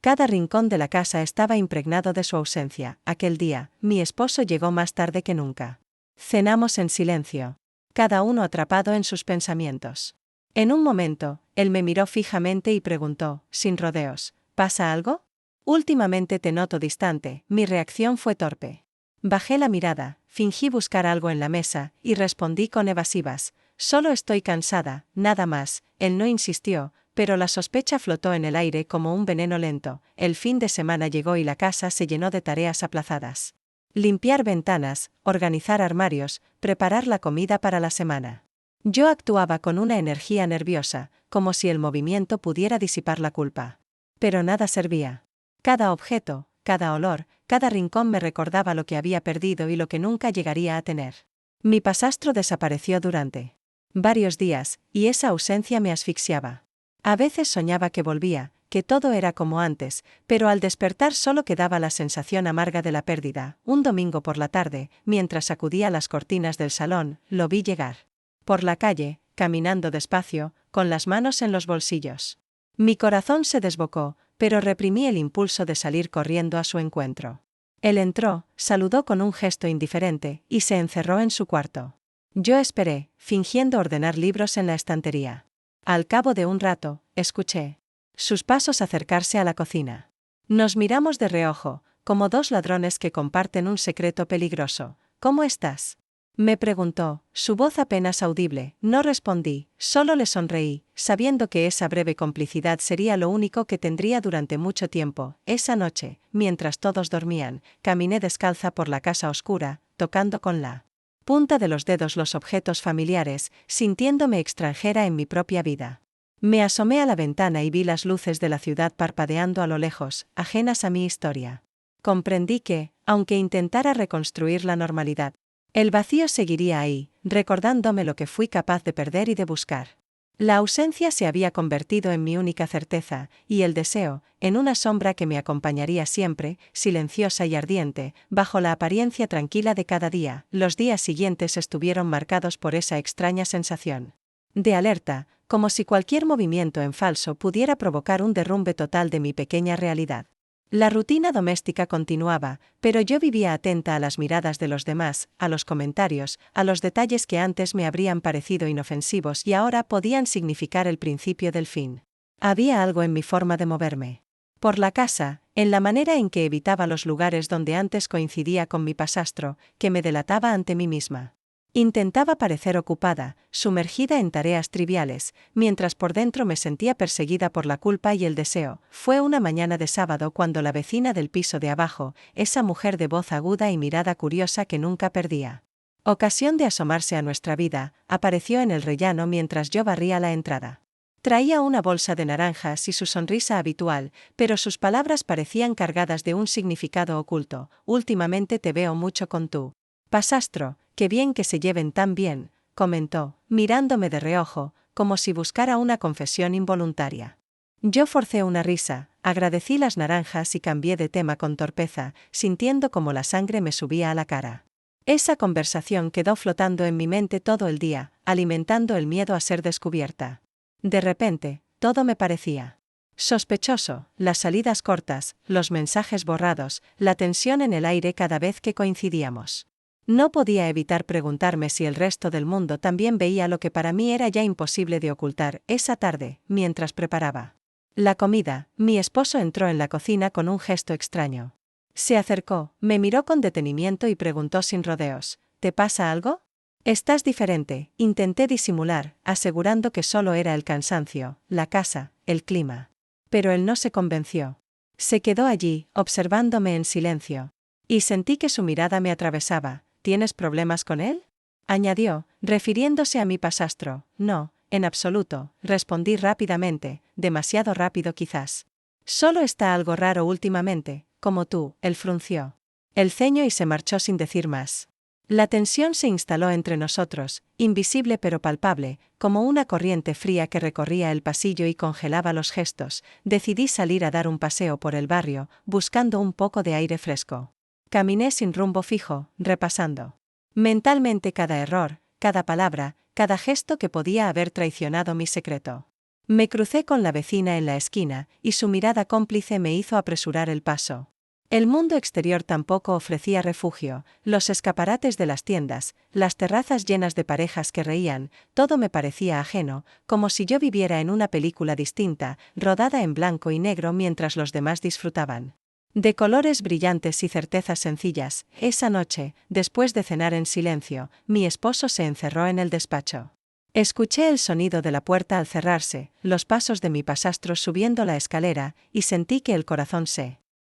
Cada rincón de la casa estaba impregnado de su ausencia. Aquel día, mi esposo llegó más tarde que nunca. Cenamos en silencio, cada uno atrapado en sus pensamientos. En un momento, él me miró fijamente y preguntó, sin rodeos: ¿pasa algo? Últimamente te noto distante. Mi reacción fue torpe. Bajé la mirada, fingí buscar algo en la mesa, y respondí con evasivas: solo estoy cansada, nada más. Él no insistió, pero la sospecha flotó en el aire como un veneno lento. El fin de semana llegó y la casa se llenó de tareas aplazadas. limpiar ventanas, organizar armarios, preparar la comida para la semana. Yo actuaba con una energía nerviosa, como si el movimiento pudiera disipar la culpa. Pero nada servía. Cada objeto, cada olor, cada rincón me recordaba lo que había perdido y lo que nunca llegaría a tener. Mi pasastro desapareció durante varios días, y esa ausencia me asfixiaba. A veces soñaba que volvía, que todo era como antes, pero al despertar solo quedaba la sensación amarga de la pérdida. Un domingo por la tarde, mientras sacudía las cortinas del salón, lo vi llegar por la calle, caminando despacio, con las manos en los bolsillos. Mi corazón se desbocó, pero reprimí el impulso de salir corriendo a su encuentro. Él entró, saludó con un gesto indiferente, y se encerró en su cuarto. Yo esperé, fingiendo ordenar libros en la estantería. Al cabo de un rato, escuché sus pasos acercarse a la cocina. Nos miramos de reojo, como dos ladrones que comparten un secreto peligroso. ¿Cómo estás?, me preguntó, su voz apenas audible. No respondí, solo le sonreí, sabiendo que esa breve complicidad sería lo único que tendría durante mucho tiempo. Esa noche, mientras todos dormían, caminé descalza por la casa oscura, tocando con la punta de los dedos los objetos familiares, sintiéndome extranjera en mi propia vida. Me asomé a la ventana y vi las luces de la ciudad parpadeando a lo lejos, ajenas a mi historia. Comprendí que, aunque intentara reconstruir la normalidad, el vacío seguiría ahí, recordándome lo que fui capaz de perder y de buscar. La ausencia se había convertido en mi única certeza, y el deseo, en una sombra que me acompañaría siempre, silenciosa y ardiente, bajo la apariencia tranquila de cada día. Los días siguientes estuvieron marcados por esa extraña sensación de alerta, como si cualquier movimiento en falso pudiera provocar un derrumbe total de mi pequeña realidad. La rutina doméstica continuaba, pero yo vivía atenta a las miradas de los demás, a los comentarios, a los detalles que antes me habrían parecido inofensivos y ahora podían significar el principio del fin. Había algo en mi forma de moverme por la casa, en la manera en que evitaba los lugares donde antes coincidía con mi pasastro, que me delataba ante mí misma. Intentaba parecer ocupada, sumergida en tareas triviales, mientras por dentro me sentía perseguida por la culpa y el deseo. Fue una mañana de sábado cuando la vecina del piso de abajo, esa mujer de voz aguda y mirada curiosa que nunca perdía ocasión de asomarse a nuestra vida, apareció en el rellano mientras yo barría la entrada. Traía una bolsa de naranjas y su sonrisa habitual, pero sus palabras parecían cargadas de un significado oculto. Últimamente te veo mucho con tu pasastro. Qué bien que se lleven tan bien, comentó, mirándome de reojo, como si buscara una confesión involuntaria. Yo forcé una risa, agradecí las naranjas y cambié de tema con torpeza, sintiendo como la sangre me subía a la cara. Esa conversación quedó flotando en mi mente todo el día, alimentando el miedo a ser descubierta. De repente, todo me parecía sospechoso, las salidas cortas, los mensajes borrados, la tensión en el aire cada vez que coincidíamos. No podía evitar preguntarme si el resto del mundo también veía lo que para mí era ya imposible de ocultar. Esa tarde, mientras preparaba la comida, mi esposo entró en la cocina con un gesto extraño. Se acercó, me miró con detenimiento y preguntó sin rodeos, ¿te pasa algo? Estás diferente, intenté disimular, asegurando que solo era el cansancio, la casa, el clima. Pero él no se convenció. Se quedó allí, observándome en silencio. Y sentí que su mirada me atravesaba. ¿Tienes problemas con él?, añadió, refiriéndose a mi pasastro. No, en absoluto, respondí rápidamente, demasiado rápido quizás. Solo está algo raro últimamente, como tú. Él frunció el ceño y se marchó sin decir más. La tensión se instaló entre nosotros, invisible pero palpable, como una corriente fría que recorría el pasillo y congelaba los gestos. Decidí salir a dar un paseo por el barrio, buscando un poco de aire fresco. Caminé sin rumbo fijo, repasando mentalmente cada error, cada palabra, cada gesto que podía haber traicionado mi secreto. Me crucé con la vecina en la esquina, y su mirada cómplice me hizo apresurar el paso. El mundo exterior tampoco ofrecía refugio, los escaparates de las tiendas, las terrazas llenas de parejas que reían, todo me parecía ajeno, como si yo viviera en una película distinta, rodada en blanco y negro mientras los demás disfrutaban de colores brillantes y certezas sencillas. Esa noche, después de cenar en silencio, mi esposo se encerró en el despacho. Escuché el sonido de la puerta al cerrarse, los pasos de mi pasastro subiendo la escalera, y sentí que el corazón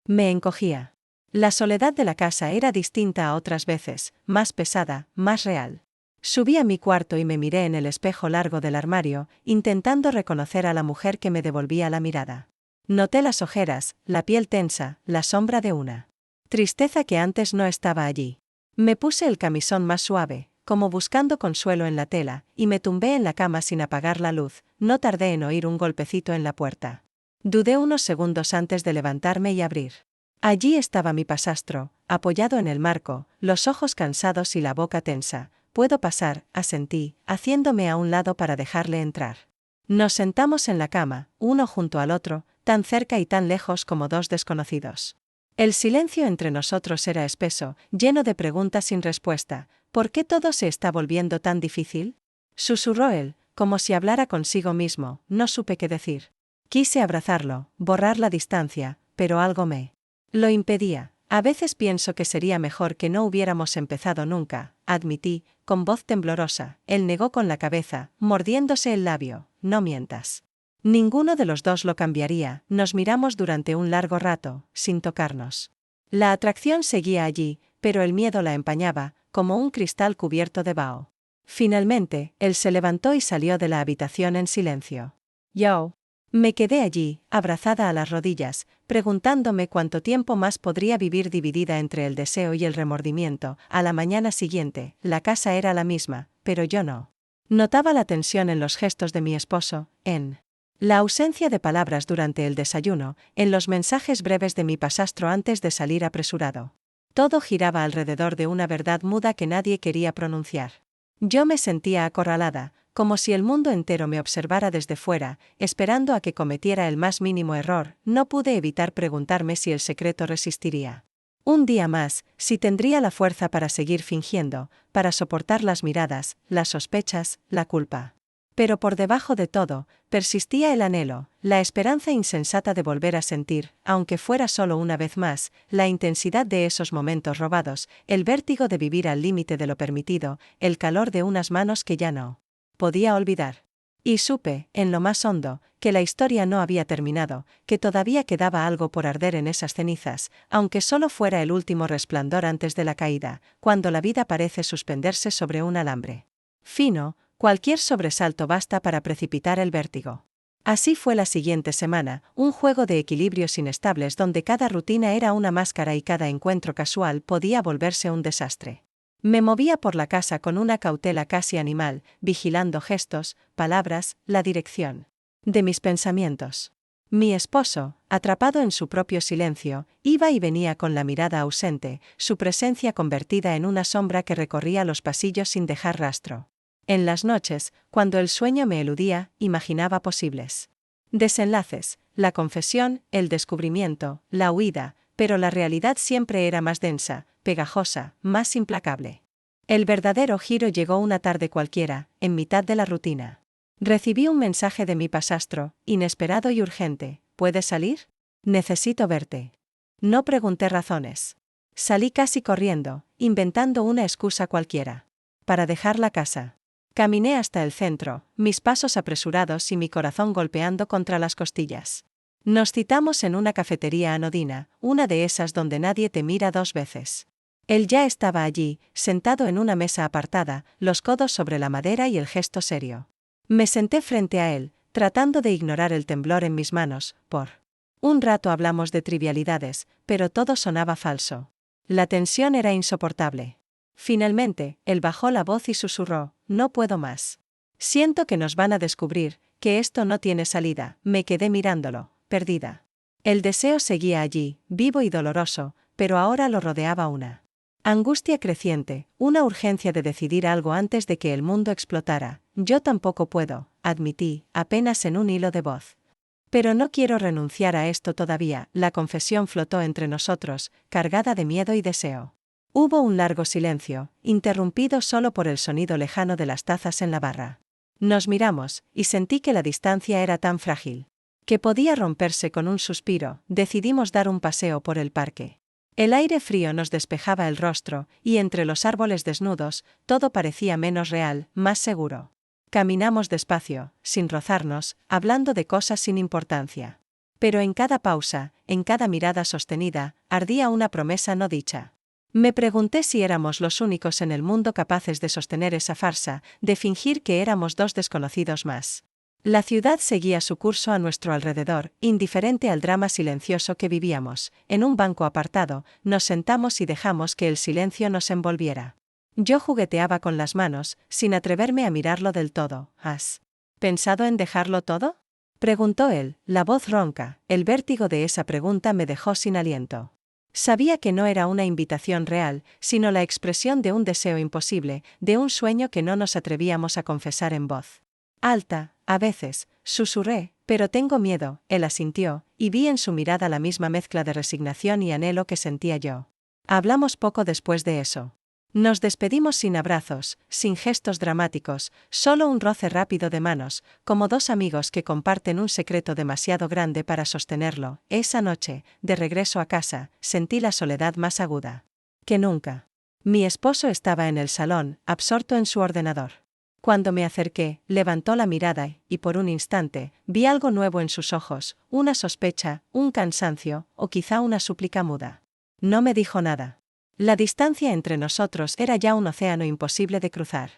me encogía. La soledad de la casa era distinta a otras veces, más pesada, más real. Subí a mi cuarto y me miré en el espejo largo del armario, intentando reconocer a la mujer que me devolvía la mirada. Noté las ojeras, la piel tensa, la sombra de una tristeza que antes no estaba allí. Me puse el camisón más suave, como buscando consuelo en la tela, y me tumbé en la cama sin apagar la luz. No tardé en oír un golpecito en la puerta. Dudé unos segundos antes de levantarme y abrir. Allí estaba mi pasastro, apoyado en el marco, los ojos cansados y la boca tensa. «Puedo pasar», asentí, haciéndome a un lado para dejarle entrar. Nos sentamos en la cama, uno junto al otro, tan cerca y tan lejos como dos desconocidos. El silencio entre nosotros era espeso, lleno de preguntas sin respuesta. «¿Por qué todo se está volviendo tan difícil?», susurró él, como si hablara consigo mismo. No supe qué decir. Quise abrazarlo, borrar la distancia, pero algo me lo impedía. «A veces pienso que sería mejor que no hubiéramos empezado nunca», admití, con voz temblorosa. Él negó con la cabeza, mordiéndose el labio. «No mientas». Ninguno de los dos lo cambiaría. Nos miramos durante un largo rato, sin tocarnos. La atracción seguía allí, pero el miedo la empañaba, como un cristal cubierto de vaho. Finalmente, él se levantó y salió de la habitación en silencio. Yo me quedé allí, abrazada a las rodillas, preguntándome cuánto tiempo más podría vivir dividida entre el deseo y el remordimiento. A la mañana siguiente, la casa era la misma, pero yo no. Notaba la tensión en los gestos de mi esposo, en la ausencia de palabras durante el desayuno, en los mensajes breves de mi pasastro antes de salir apresurado. Todo giraba alrededor de una verdad muda que nadie quería pronunciar. Yo me sentía acorralada, como si el mundo entero me observara desde fuera, esperando a que cometiera el más mínimo error. No pude evitar preguntarme si el secreto resistiría un día más, si tendría la fuerza para seguir fingiendo, para soportar las miradas, las sospechas, la culpa. Pero por debajo de todo, persistía el anhelo, la esperanza insensata de volver a sentir, aunque fuera solo una vez más, la intensidad de esos momentos robados, el vértigo de vivir al límite de lo permitido, el calor de unas manos que ya no podía olvidar. Y supe, en lo más hondo, que la historia no había terminado, que todavía quedaba algo por arder en esas cenizas, aunque solo fuera el último resplandor antes de la caída, cuando la vida parece suspenderse sobre un alambre fino. Cualquier sobresalto basta para precipitar el vértigo. Así fue la siguiente semana, un juego de equilibrios inestables donde cada rutina era una máscara y cada encuentro casual podía volverse un desastre. Me movía por la casa con una cautela casi animal, vigilando gestos, palabras, la dirección de mis pensamientos. Mi esposo, atrapado en su propio silencio, iba y venía con la mirada ausente, su presencia convertida en una sombra que recorría los pasillos sin dejar rastro. En las noches, cuando el sueño me eludía, imaginaba posibles desenlaces, la confesión, el descubrimiento, la huida, pero la realidad siempre era más densa, pegajosa, más implacable. El verdadero giro llegó una tarde cualquiera, en mitad de la rutina. Recibí un mensaje de mi pasastro, inesperado y urgente. ¿Puedes salir? Necesito verte. No pregunté razones. Salí casi corriendo, inventando una excusa cualquiera para dejar la casa. Caminé hasta el centro, mis pasos apresurados y mi corazón golpeando contra las costillas. Nos citamos en una cafetería anodina, una de esas donde nadie te mira dos veces. Él ya estaba allí, sentado en una mesa apartada, los codos sobre la madera y el gesto serio. Me senté frente a él, tratando de ignorar el temblor en mis manos. Por un rato hablamos de trivialidades, pero todo sonaba falso. La tensión era insoportable. Finalmente, él bajó la voz y susurró: «No puedo más. Siento que nos van a descubrir, que esto no tiene salida». Me quedé mirándolo, perdida. El deseo seguía allí, vivo y doloroso, pero ahora lo rodeaba una angustia creciente, una urgencia de decidir algo antes de que el mundo explotara. «Yo tampoco puedo», admití, apenas en un hilo de voz. «Pero no quiero renunciar a esto todavía». La confesión flotó entre nosotros, cargada de miedo y deseo. Hubo un largo silencio, interrumpido solo por el sonido lejano de las tazas en la barra. Nos miramos, y sentí que la distancia era tan frágil que podía romperse con un suspiro. Decidimos dar un paseo por el parque. El aire frío nos despejaba el rostro, y entre los árboles desnudos, todo parecía menos real, más seguro. Caminamos despacio, sin rozarnos, hablando de cosas sin importancia. Pero en cada pausa, en cada mirada sostenida, ardía una promesa no dicha. Me pregunté si éramos los únicos en el mundo capaces de sostener esa farsa, de fingir que éramos dos desconocidos más. La ciudad seguía su curso a nuestro alrededor, indiferente al drama silencioso que vivíamos. En un banco apartado, nos sentamos y dejamos que el silencio nos envolviera. Yo jugueteaba con las manos, sin atreverme a mirarlo del todo. ¿Has pensado en dejarlo todo?, preguntó él, la voz ronca. El vértigo de esa pregunta me dejó sin aliento. Sabía que no era una invitación real, sino la expresión de un deseo imposible, de un sueño que no nos atrevíamos a confesar en voz alta. A veces, susurré, pero tengo miedo, él asintió, y vi en su mirada la misma mezcla de resignación y anhelo que sentía yo. Hablamos poco después de eso. Nos despedimos sin abrazos, sin gestos dramáticos, solo un roce rápido de manos, como dos amigos que comparten un secreto demasiado grande para sostenerlo. Esa noche, de regreso a casa, sentí la soledad más aguda que nunca. Mi esposo estaba en el salón, absorto en su ordenador. Cuando me acerqué, levantó la mirada y, por un instante, vi algo nuevo en sus ojos, una sospecha, un cansancio, o quizá una súplica muda. No me dijo nada. La distancia entre nosotros era ya un océano imposible de cruzar.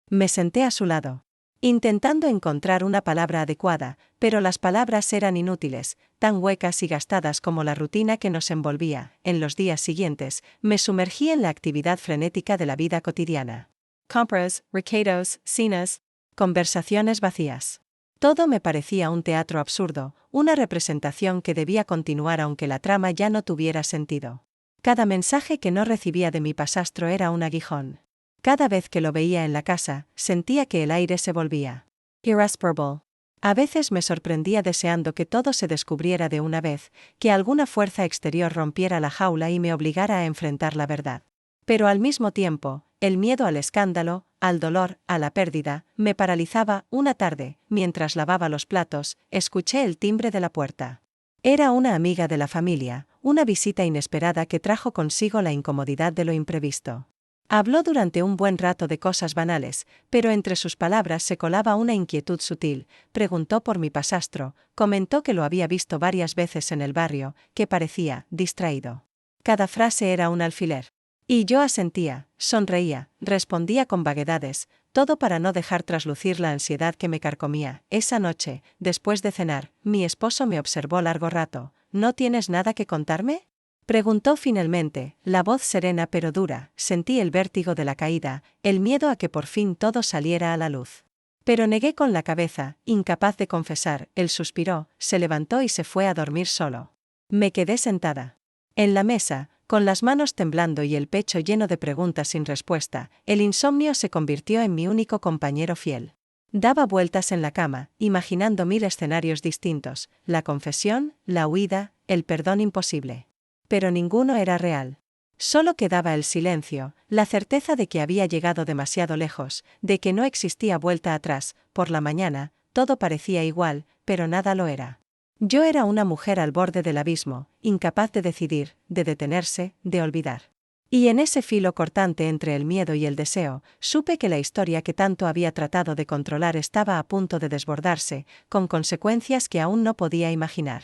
Me senté a su lado, intentando encontrar una palabra adecuada, pero las palabras eran inútiles, tan huecas y gastadas como la rutina que nos envolvía. En los días siguientes, me sumergí en la actividad frenética de la vida cotidiana. Compras, recados, cenas, conversaciones vacías. Todo me parecía un teatro absurdo, una representación que debía continuar aunque la trama ya no tuviera sentido. Cada mensaje que no recibía de mi pasastro era un aguijón. Cada vez que lo veía en la casa, sentía que el aire se volvía irrespirable. A veces me sorprendía deseando que todo se descubriera de una vez, que alguna fuerza exterior rompiera la jaula y me obligara a enfrentar la verdad. Pero al mismo tiempo, el miedo al escándalo, al dolor, a la pérdida, me paralizaba. Una tarde, mientras lavaba los platos, escuché el timbre de la puerta. Era una amiga de la familia, una visita inesperada que trajo consigo la incomodidad de lo imprevisto. Habló durante un buen rato de cosas banales, pero entre sus palabras se colaba una inquietud sutil. Preguntó por mi pasastro, comentó que lo había visto varias veces en el barrio, que parecía distraído. Cada frase era un alfiler. Y yo asentía, sonreía, respondía con vaguedades, todo para no dejar traslucir la ansiedad que me carcomía. Esa noche, después de cenar, mi esposo me observó largo rato. ¿No tienes nada que contarme?, preguntó finalmente, la voz serena pero dura. Sentí el vértigo de la caída, el miedo a que por fin todo saliera a la luz. Pero negué con la cabeza, incapaz de confesar. Él suspiró, se levantó y se fue a dormir solo. Me quedé sentada en la mesa, con las manos temblando y el pecho lleno de preguntas sin respuesta. El insomnio se convirtió en mi único compañero fiel. Daba vueltas en la cama, imaginando 1000 escenarios distintos, la confesión, la huida, el perdón imposible. Pero ninguno era real. Solo quedaba el silencio, la certeza de que había llegado demasiado lejos, de que no existía vuelta atrás. Por la mañana, todo parecía igual, pero nada lo era. Yo era una mujer al borde del abismo, incapaz de decidir, de detenerse, de olvidar. Y en ese filo cortante entre el miedo y el deseo, supe que la historia que tanto había tratado de controlar estaba a punto de desbordarse, con consecuencias que aún no podía imaginar.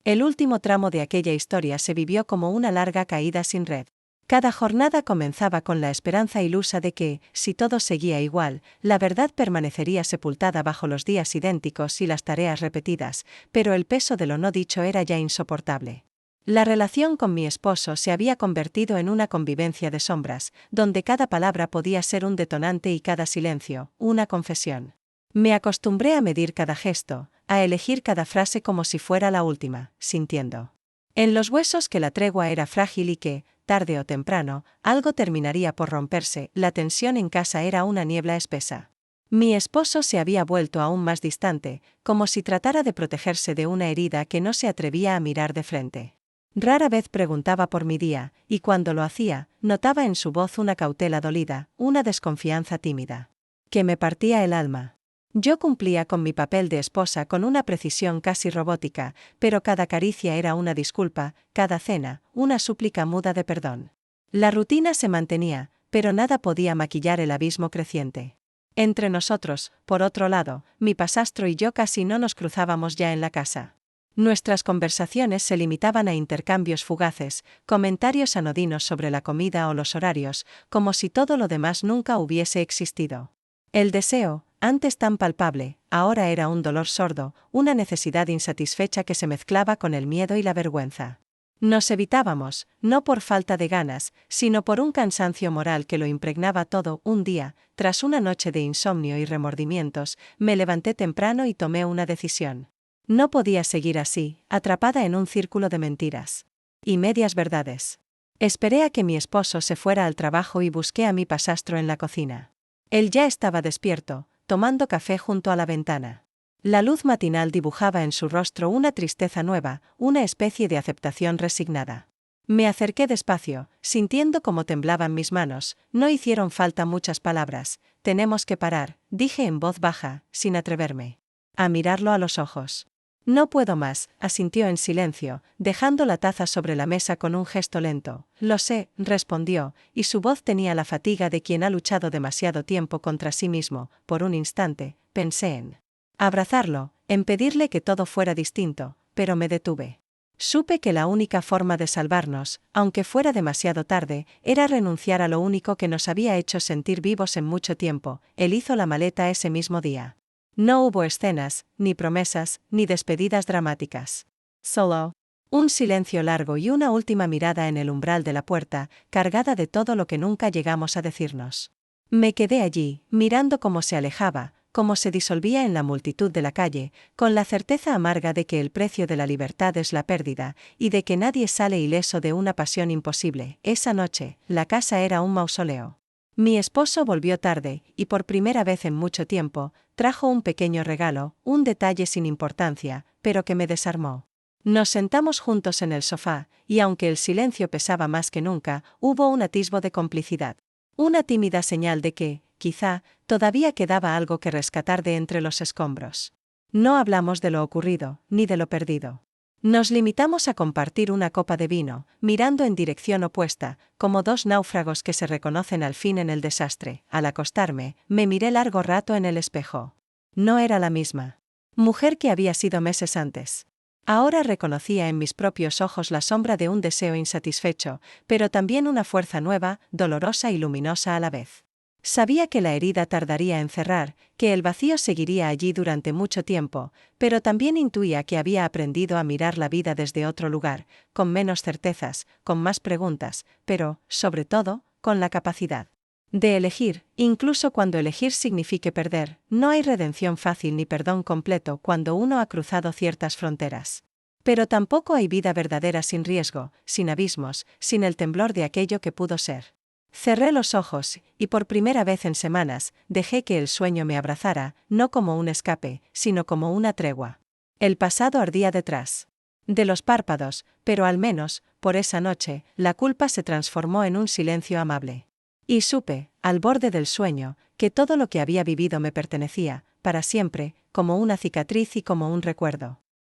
El último tramo de aquella historia se vivió como una larga caída sin red. Cada jornada comenzaba con la esperanza ilusa de que, si todo seguía igual, la verdad permanecería sepultada bajo los días idénticos y las tareas repetidas, pero el peso de lo no dicho era ya insoportable. La relación con mi esposo se había convertido en una convivencia de sombras, donde cada palabra podía ser un detonante y cada silencio, una confesión. Me acostumbré a medir cada gesto, a elegir cada frase como si fuera la última, sintiendo en los huesos que la tregua era frágil y que, tarde o temprano, algo terminaría por romperse. La tensión en casa era una niebla espesa. Mi esposo se había vuelto aún más distante, como si tratara de protegerse de una herida que no se atrevía a mirar de frente. Rara vez preguntaba por mi día, y cuando lo hacía, notaba en su voz una cautela dolida, una desconfianza tímida, que me partía el alma. Yo cumplía con mi papel de esposa con una precisión casi robótica, pero cada caricia era una disculpa, cada cena, una súplica muda de perdón. La rutina se mantenía, pero nada podía maquillar el abismo creciente. Entre nosotros, por otro lado, mi pasastro y yo casi no nos cruzábamos ya en la casa. Nuestras conversaciones se limitaban a intercambios fugaces, comentarios anodinos sobre la comida o los horarios, como si todo lo demás nunca hubiese existido. El deseo, antes tan palpable, ahora era un dolor sordo, una necesidad insatisfecha que se mezclaba con el miedo y la vergüenza. Nos evitábamos, no por falta de ganas, sino por un cansancio moral que lo impregnaba todo. Un día, tras una noche de insomnio y remordimientos, me levanté temprano y tomé una decisión. No podía seguir así, atrapada en un círculo de mentiras y medias verdades. Esperé a que mi esposo se fuera al trabajo y busqué a mi pasastro en la cocina. Él ya estaba despierto, tomando café junto a la ventana. La luz matinal dibujaba en su rostro una tristeza nueva, una especie de aceptación resignada. Me acerqué despacio, sintiendo cómo temblaban mis manos. No hicieron falta muchas palabras. Tenemos que parar, dije en voz baja, sin atreverme a mirarlo a los ojos. No puedo más, asintió en silencio, dejando la taza sobre la mesa con un gesto lento. Lo sé, respondió, y su voz tenía la fatiga de quien ha luchado demasiado tiempo contra sí mismo. Por un instante, pensé en abrazarlo, en pedirle que todo fuera distinto, pero me detuve. Supe que la única forma de salvarnos, aunque fuera demasiado tarde, era renunciar a lo único que nos había hecho sentir vivos en mucho tiempo. Él hizo la maleta ese mismo día. No hubo escenas, ni promesas, ni despedidas dramáticas. Solo un silencio largo y una última mirada en el umbral de la puerta, cargada de todo lo que nunca llegamos a decirnos. Me quedé allí, mirando cómo se alejaba, cómo se disolvía en la multitud de la calle, con la certeza amarga de que el precio de la libertad es la pérdida, y de que nadie sale ileso de una pasión imposible. Esa noche, la casa era un mausoleo. Mi esposo volvió tarde, y por primera vez en mucho tiempo, trajo un pequeño regalo, un detalle sin importancia, pero que me desarmó. Nos sentamos juntos en el sofá, y aunque el silencio pesaba más que nunca, hubo un atisbo de complicidad. Una tímida señal de que, quizá, todavía quedaba algo que rescatar de entre los escombros. No hablamos de lo ocurrido, ni de lo perdido. Nos limitamos a compartir una copa de vino, mirando en dirección opuesta, como dos náufragos que se reconocen al fin en el desastre. Al acostarme, me miré largo rato en el espejo. No era la misma mujer que había sido meses antes. Ahora reconocía en mis propios ojos la sombra de un deseo insatisfecho, pero también una fuerza nueva, dolorosa y luminosa a la vez. Sabía que la herida tardaría en cerrar, que el vacío seguiría allí durante mucho tiempo, pero también intuía que había aprendido a mirar la vida desde otro lugar, con menos certezas, con más preguntas, pero, sobre todo, con la capacidad de elegir, incluso cuando elegir signifique perder. No hay redención fácil ni perdón completo cuando uno ha cruzado ciertas fronteras. Pero tampoco hay vida verdadera sin riesgo, sin abismos, sin el temblor de aquello que pudo ser. Cerré los ojos, y por primera vez en semanas, dejé que el sueño me abrazara, no como un escape, sino como una tregua. El pasado ardía detrás de los párpados, pero al menos, por esa noche, la culpa se transformó en un silencio amable. Y supe, al borde del sueño, que todo lo que había vivido me pertenecía, para siempre, como una cicatriz y como un recuerdo.